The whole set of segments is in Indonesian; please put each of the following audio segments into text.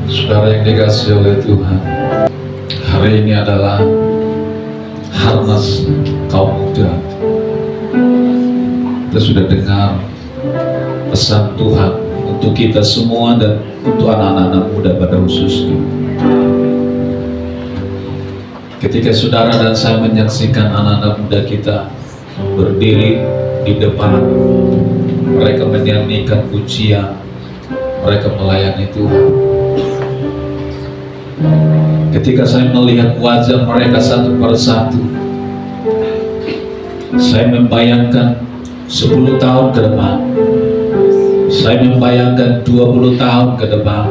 Saudara yang dikasihi oleh Tuhan, hari ini adalah Harnas kaum muda. Kita sudah dengar pesan Tuhan untuk kita semua dan untuk anak-anak muda pada khususnya. Ketika saudara dan saya menyaksikan anak-anak muda kita berdiri di depan, mereka menyanyikan pujian, mereka melayani Tuhan. Ketika saya melihat wajah mereka satu persatu, saya membayangkan 10 tahun ke depan, saya membayangkan 20 tahun ke depan,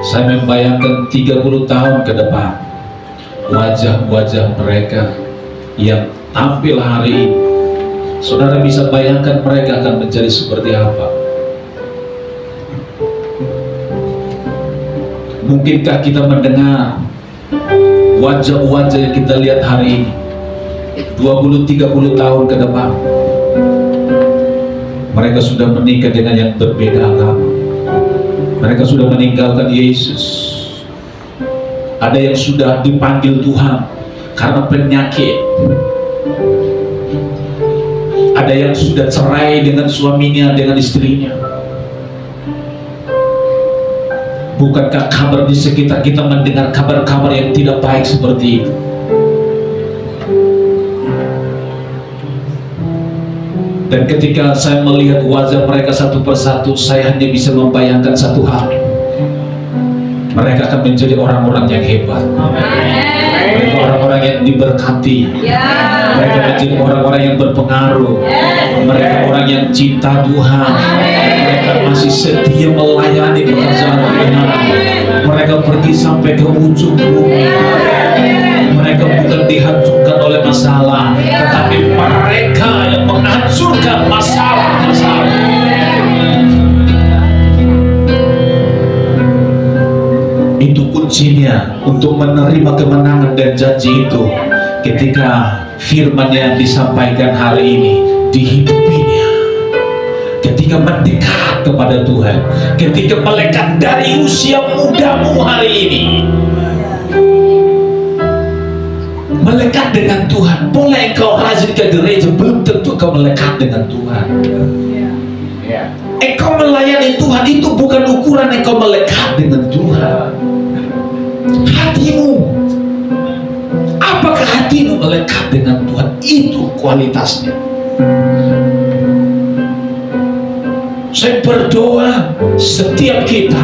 saya membayangkan 30 tahun ke depan. Wajah-wajah mereka yang tampil hari ini, saudara bisa bayangkan mereka akan menjadi seperti apa? Mungkinkah kita mendengar wajah-wajah yang kita lihat hari ini 20-30 tahun ke depan, mereka sudah menikah dengan yang berbeda agama, mereka sudah meninggalkan Yesus, ada yang sudah dipanggil Tuhan karena penyakit, ada yang sudah cerai dengan suaminya, dengan istrinya. Bukankah kabar di sekitar kita mendengar kabar-kabar yang tidak baik seperti itu? Dan ketika saya melihat wajah mereka satu persatu, saya hanya bisa membayangkan satu hal: mereka akan menjadi orang-orang yang hebat, mereka orang-orang yang diberkati, mereka menjadi orang-orang yang berpengaruh, mereka orang yang cinta Tuhan, mereka masih setia melayani pekerjaan Tuhan, mereka pergi sampai ke ujung bumi, mereka bukan dihancurkan oleh masalah, tetapi mereka yang menghancurkan masalah-masalah. Itu kuncinya untuk menerima kemenangan dan janji itu. Ketika firman yang disampaikan hari ini dihidupinya, ketika mendekat kepada Tuhan, ketika melekat dari usia mudamu hari ini, melekat dengan Tuhan. Boleh engkau rajin ke gereja, belum tentu kau melekat dengan Tuhan. Engkau melayani Tuhan itu bukan ukuran engkau melekat dengan Tuhan. Hatimu, apakah hatimu melekat dengan Tuhan? Itu kualitasnya. Saya berdoa setiap kita,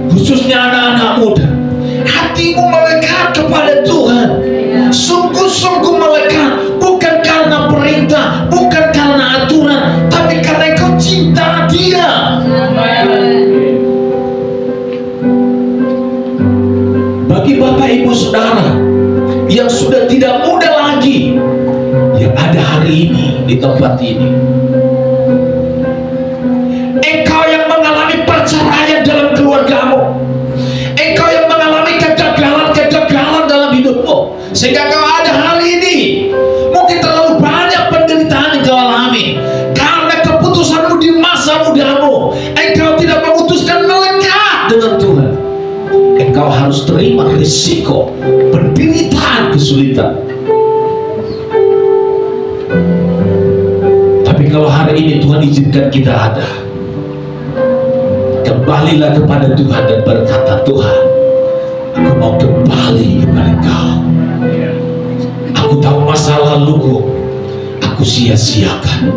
khususnya anak-anak muda, hatimu melekat kepada Tuhan, sungguh-sungguh melekat, bukan karena perintah, bukan karena aturan, tapi karena engkau cinta Dia. Bagi Bapak Ibu Saudara yang sudah tidak muda lagi, yang ada hari ini di tempat ini, engkau yang mengalami perceraian dalam keluargamu, engkau yang mengalami kegagalan dalam hidupmu, sehingga kau ada hari ini, mungkin terlalu banyak penderitaan yang kau alami karena keputusanmu di masa mudamu. Engkau tidak memutuskan melekat dengan Tuhan. Engkau harus terima risiko penderitaan, kesulitan. Tapi kalau hari ini Tuhan izinkan kita ada, kembalilah kepada Tuhan dan berkata, Tuhan, aku mau kembali kepada Engkau. Aku tahu masa laluku aku sia-siakan,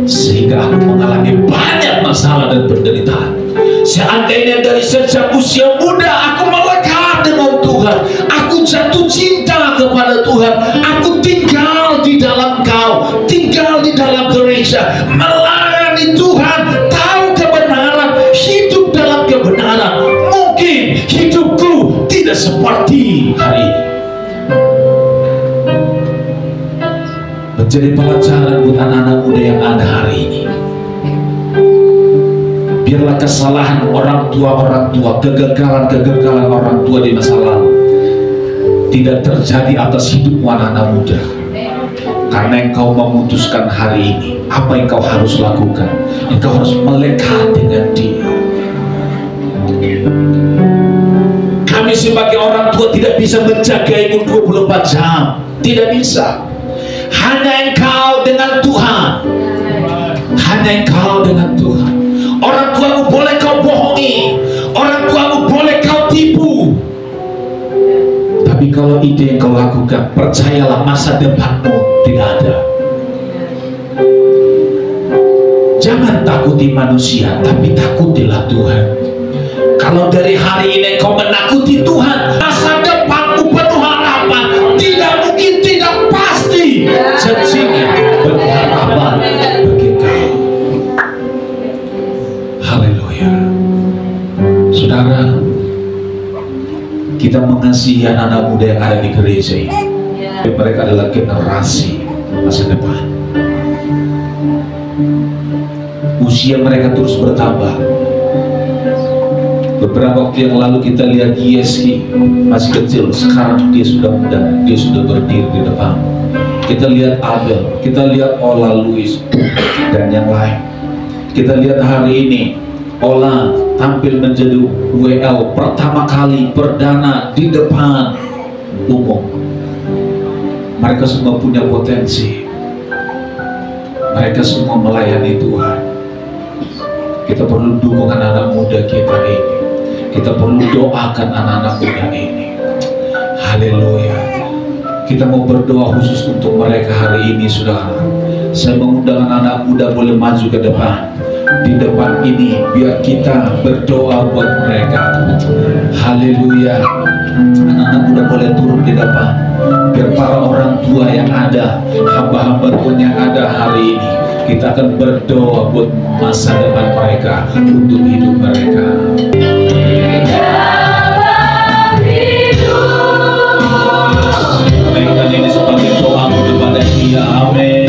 sehingga aku mengalami banyak masalah dan penderitaan. Seandainya dari sejak usia muda aku melekat dengan Tuhan, aku jatuh cinta kepada Tuhan, aku tinggal di dalam Kau, tinggal di dalam gereja, melayani Tuhan, tahu kebenaran, hidup dalam kebenaran, mungkin hidupku tidak seperti hari ini. Menjadi pelajaran buat anak-anak muda yang ada hari ini. Biarlah kesalahan orang tua, kegagalan orang tua di masa lalu tidak terjadi atas hidupmu anak-anak muda. Karena engkau memutuskan hari ini, apa yang kau harus lakukan? Engkau harus melekat dengan Dia. sebagai orang tua tidak bisa menjagaimu 24 jam. Tidak bisa. Hanya engkau dengan Tuhan. Hanya engkau dengan Tuhan. Orang tuamu boleh kau bohongi, orang tuamu boleh kau tipu, tapi kalau itu yang kau lakukan, percayalah masa depanmu tidak ada. Jangan takuti manusia, tapi takutilah Tuhan. Kalau dari hari ini kau menakuti Tuhan, masa depanmu penuh harapan. Tidak mungkin tidak pasti janjinya berharapan bagi kau. Haleluya. Saudara, kita mengasihi anak-anak muda yang ada di gereja ini. Mereka adalah generasi masa depan. Usia mereka terus bertambah. Beberapa waktu yang lalu kita lihat Yeski masih kecil, sekarang dia sudah muda, dia sudah berdiri di depan. Kita lihat Abel, kita lihat Ola Luis dan yang lain. Kita lihat hari ini Ola tampil menjadi WL pertama kali perdana di depan umum. Mereka semua punya potensi. Mereka semua melayani Tuhan. Kita perlu dukung anak-anak muda kita ini. Kita perlu doakan anak-anak muda ini. Haleluya. Kita mau berdoa khusus untuk mereka hari ini, saudara. Saya mengundang anak-anak muda boleh maju ke depan. Di depan ini biar kita berdoa buat mereka. Haleluya. Anak-anak muda boleh turun di depan, biar para orang tua yang ada, hamba-hamba Tuhan yang ada hari ini, kita akan berdoa buat masa depan mereka, untuk hidup mereka. Berikan ini sebagai doamu kepada Dia. Amin.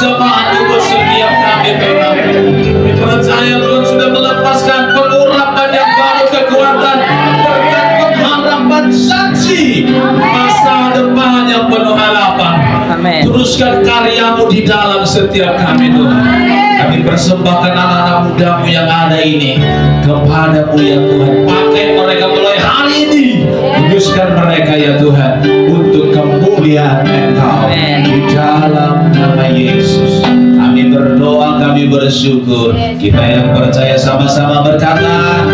jemaat Tuhan setiap kami Tuhan. Kami percaya Tuhan sudah melepaskan pengurapan yang baru kekuatan berkat pengharapan saksi masa depan yang penuh harapan. Amin. Teruskan karyamu di dalam setiap kami Tuhan. Kami persembahkan anak-anak mudamu yang ada ini kepadamu ya Tuhan. Pakai mereka mulai hari ini. Kuduskan mereka ya Tuhan untuk kemuliaan Engkau. Di dalam nama Yesus kami berdoa, kami bersyukur. Kita yang percaya sama-sama berkata,